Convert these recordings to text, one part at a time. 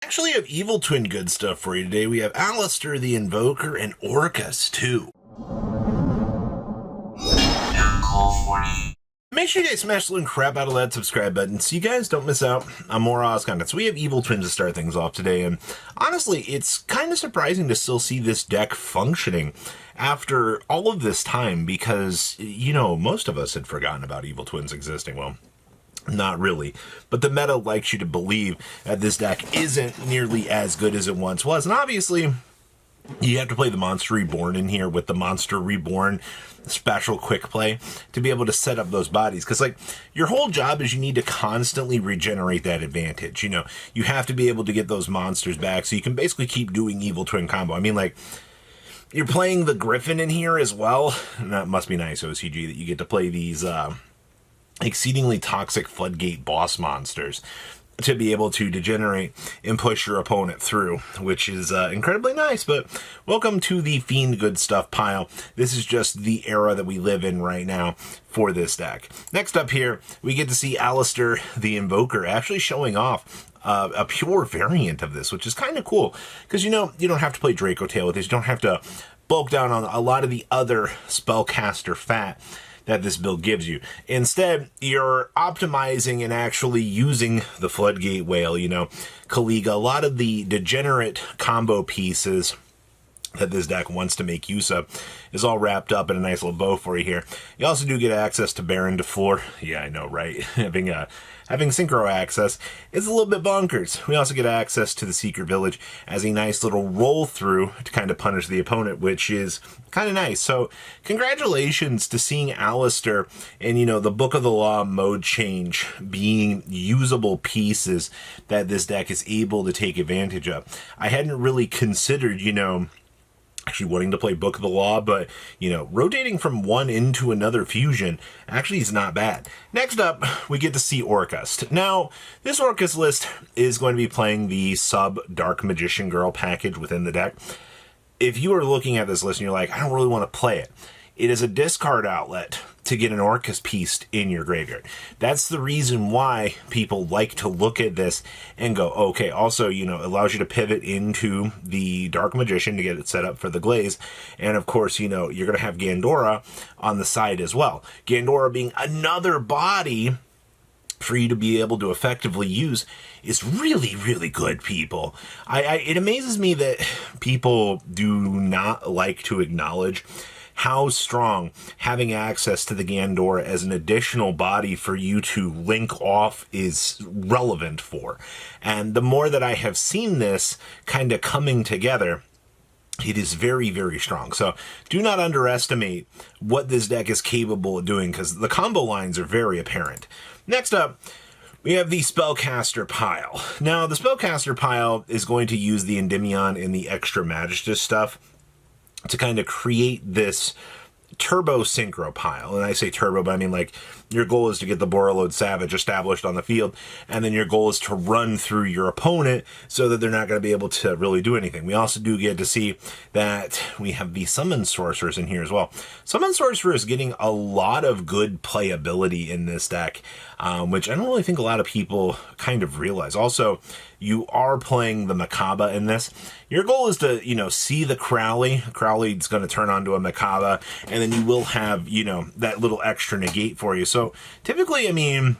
Actually have evil twin good stuff for you today. We have Alister the Invoker and Orcus too. Make sure you guys smash the crap out of that subscribe button so you guys don't miss out on more Oz content. So we have evil twins to start things off today, and honestly, it's kind of surprising to still see this deck functioning after all of this time because, you know, most of us had forgotten about evil twins existing. Well, not really, but the meta likes you to believe that this deck isn't nearly as good as it once was, and obviously you have to play the Monster Reborn in here with the Monster Reborn special quick play to be able to set up those bodies, because like your whole job is you need to constantly regenerate that advantage. You know, you have to be able to get those monsters back so you can basically keep doing evil twin combo. I mean, like, you're playing the Griffin in here as well, and that must be nice, OCG, that you get to play these exceedingly toxic floodgate boss monsters to be able to degenerate and push your opponent through, which is incredibly nice. But welcome to the Fiend Good Stuff pile. This is just the era that we live in right now for this deck. Next up here, we get to see Aleister the Invoker actually showing off a pure variant of this, which is kind of cool, because, you know, you don't have to play Draco Tail with this. You don't have to bulk down on a lot of the other Spellcaster fat that this build gives you. Instead, you're optimizing and actually using the Floodgate Whale, you know, Kaliga, a lot of the degenerate combo pieces that this deck wants to make use of is all wrapped up in a nice little bow for you here. You also do get access to Baron to Floor. Yeah, I know, right? Having synchro access is a little bit bonkers. We also get access to the Secret Village as a nice little roll through to kind of punish the opponent, which is kind of nice. So congratulations to seeing Aleister and, you know, the Book of the Law mode change being usable pieces that this deck is able to take advantage of. I hadn't really considered, you know, actually wanting to play Book of the Law, but, you know, rotating from one into another fusion actually is not bad. Next up, we get to see Orcust. Now, this Orcust list is going to be playing the sub Dark Magician Girl package within the deck. If you are looking at this list and you're like, I don't really want to play it, it is a discard outlet to get an Orcus piece in your graveyard. That's the reason why people like to look at this and go, okay, also, you know, it allows you to pivot into the Dark Magician to get it set up for the Glaze. And of course, you know, you're going to have Gandora on the side as well. Gandora being another body for you to be able to effectively use is really, really good, people. It amazes me that people do not like to acknowledge how strong having access to the Gandora as an additional body for you to link off is relevant for. And the more that I have seen this kind of coming together, it is very, very strong. So do not underestimate what this deck is capable of doing, because the combo lines are very apparent. Next up, we have the Spellcaster pile. Now, the Spellcaster pile is going to use the Endymion and the extra Magistus stuff to kind of create this turbo synchro pile. And I say turbo, but I mean, like, your goal is to get the Borreload Savage established on the field, and then your goal is to run through your opponent so that they're not going to be able to really do anything. We also do get to see that we have the Summon Sorceress in here as well. Summon Sorceress is getting a lot of good playability in this deck, which I don't really think a lot of people kind of realize. Also, you are playing the Makaba in this. Your goal is to, you know, see the Crowley. Crowley's going to turn onto a Makaba, and then you will have, you know, that little extra negate for you. So typically, I mean,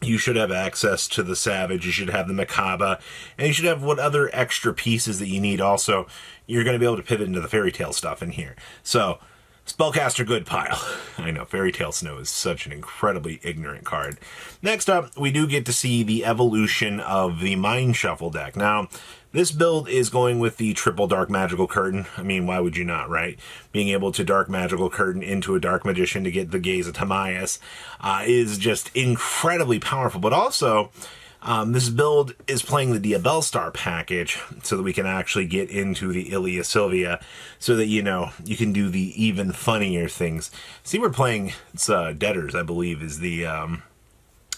you should have access to the Savage, you should have the Makaba, and you should have what other extra pieces that you need. Also, you're going to be able to pivot into the Fairy Tale stuff in here. So, Spellcaster good pile. I know, Fairy Tale Snow is such an incredibly ignorant card. Next up, we do get to see the evolution of the Mind Shuffle deck. Now, this build is going with the triple Dark Magical Curtain. I mean, why would you not, right? Being able to Dark Magical Curtain into a Dark Magician to get the Gaze of Timaeus is just incredibly powerful. But also, this build is playing the Diabellstar package so that we can actually get into the Ilia Sylvia so that, you know, you can do the even funnier things. See, we're playing, it's Debtors, I believe, is the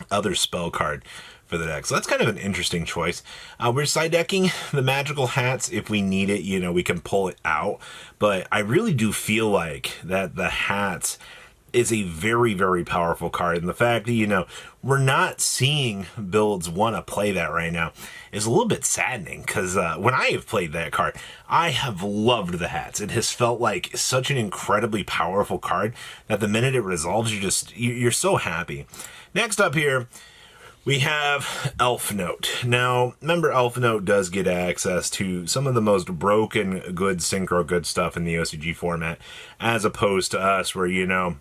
other spell card for the deck. So that's kind of an interesting choice. We're side decking the Magical Hats. If we need it, you know, we can pull it out. But I really do feel like that the hats is a very, very powerful card. And the fact that, you know, we're not seeing builds want to play that right now is a little bit saddening, because when I have played that card, I have loved the hats. It has felt like such an incredibly powerful card that the minute it resolves, you're so happy. Next up here, we have Elf Note. Now, remember, Elf Note does get access to some of the most broken good synchro good stuff in the OCG format, as opposed to us, where, you know,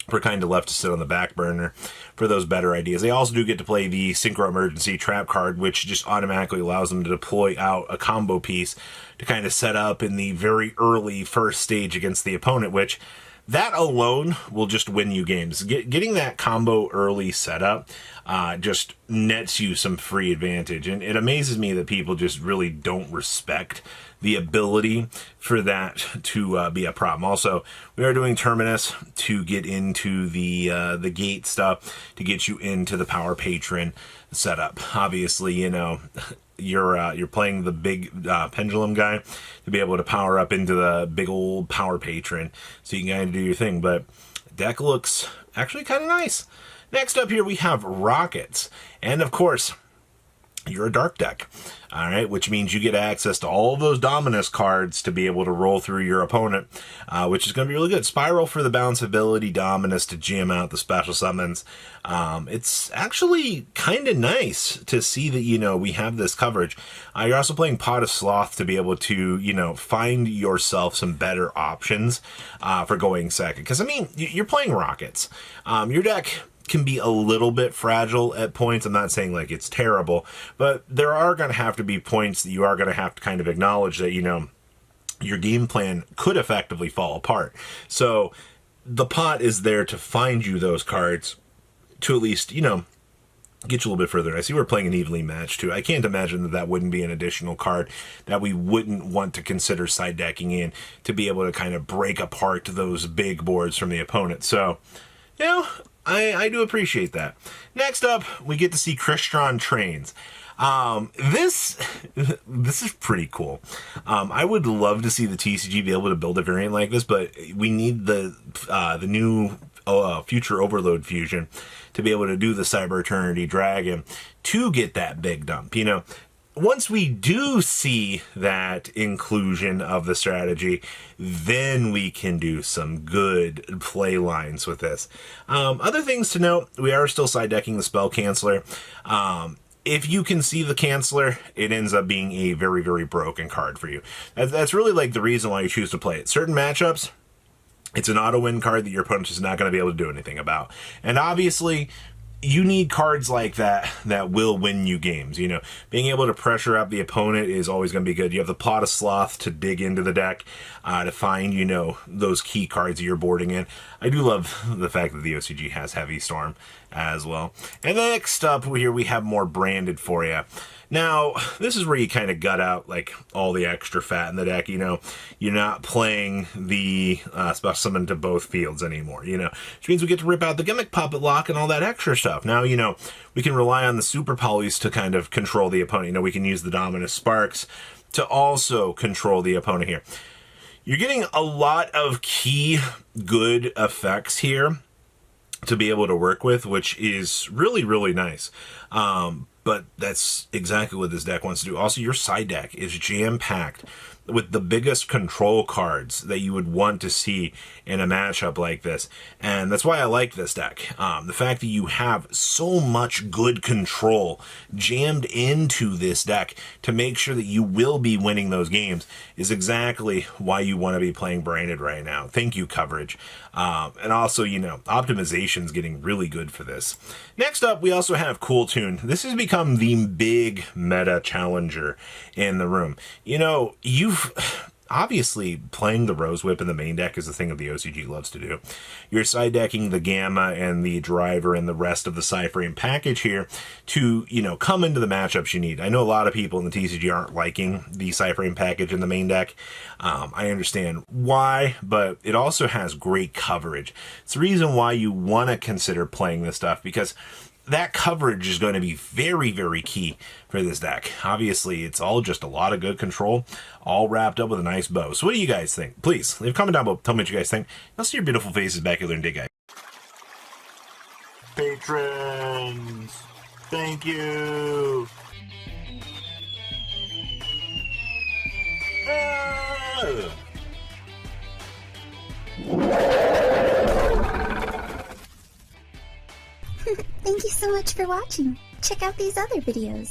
we're kind of left to sit on the back burner for those better ideas. They also do get to play the Synchro Emergency Trap card, which just automatically allows them to deploy out a combo piece to kind of set up in the very early first stage against the opponent, which that alone will just win you games. Getting that combo early setup just nets you some free advantage. And it amazes me that people just really don't respect the ability for that to be a problem. Also, we are doing Terminus to get into the gate stuff, to get you into the Power Patron setup. Obviously, you know, you're playing the big pendulum guy to be able to power up into the big old Power Patron, so you can kind of do your thing. But deck looks actually kind of nice. Next up here we have Rockets, and of course, you're a dark deck, all right, which means you get access to all of those Dominus cards to be able to roll through your opponent, which is going to be really good. Spiral for the bounce ability, Dominus to jam out the special summons. It's actually kind of nice to see that, you know, we have this coverage. You're also playing Pot of Sloth to be able to, you know, find yourself some better options for going second. Because, I mean, you're playing Rockets. Your deck can be a little bit fragile at points. I'm not saying like it's terrible, but there are going to have to be points that you are going to have to kind of acknowledge that, you know, your game plan could effectively fall apart. So the pot is there to find you those cards to at least, you know, get you a little bit further. I see we're playing an evenly matched too. I can't imagine that that wouldn't be an additional card that we wouldn't want to consider side decking in to be able to kind of break apart those big boards from the opponent. So, you know, I do appreciate that. Next up, we get to see Crystron Trains. This is pretty cool. I would love to see the TCG be able to build a variant like this, but we need the new Future Overload Fusion to be able to do the Cyber Eternity Dragon to get that big dump. You know, once we do see that inclusion of the strategy, then we can do some good play lines with this. Other things to note, we are still side decking the Spell Canceller. If you can see the Canceller, it ends up being a very, very broken card for you. That's really like the reason why you choose to play it. Certain matchups, it's an auto-win card that your opponent is not going to be able to do anything about. And obviously, you need cards like that that will win you games. You know, being able to pressure up the opponent is always going to be good. You have the Pot of Sloth to dig into the deck to find, you know, those key cards that you're boarding in. I do love the fact that the OCG has Heavy Storm as well. And next up here, we have more branded for you. Now, this is where you kind of gut out, like, all the extra fat in the deck, you know. You're not playing the special summon to both fields anymore, you know. Which means we get to rip out the Gimmick Puppet Lock and all that extra stuff. Now, you know, we can rely on the Super Polys to kind of control the opponent. You know, we can use the Dominus Sparks to also control the opponent here. You're getting a lot of key good effects here to be able to work with, which is really, really nice. But that's exactly what this deck wants to do. Also, your side deck is jam-packed with the biggest control cards that you would want to see in a matchup like this. And that's why I like this deck. The fact that you have so much good control jammed into this deck to make sure that you will be winning those games is exactly why you want to be playing branded right now. Thank you, coverage. And also, you know, optimization's getting really good for this. Next up, we also have Cool Tune. This has become the big meta challenger in the room. You know, obviously, playing the Rose Whip in the main deck is the thing that the OCG loves to do. You're side decking the Gamma and the Driver and the rest of the Cyframe package here to, you know, come into the matchups you need. I know a lot of people in the TCG aren't liking the Cyframe package in the main deck. I understand why, but it also has great coverage. It's the reason why you want to consider playing this stuff, because that coverage is going to be very, very key for this deck. Obviously, it's all just a lot of good control, all wrapped up with a nice bow. So what do you guys think? Please, leave a comment down below. Tell me what you guys think. I'll see your beautiful faces back here and dig, guys. patrons. Thank you. Thank you so much for watching. Check out these other videos.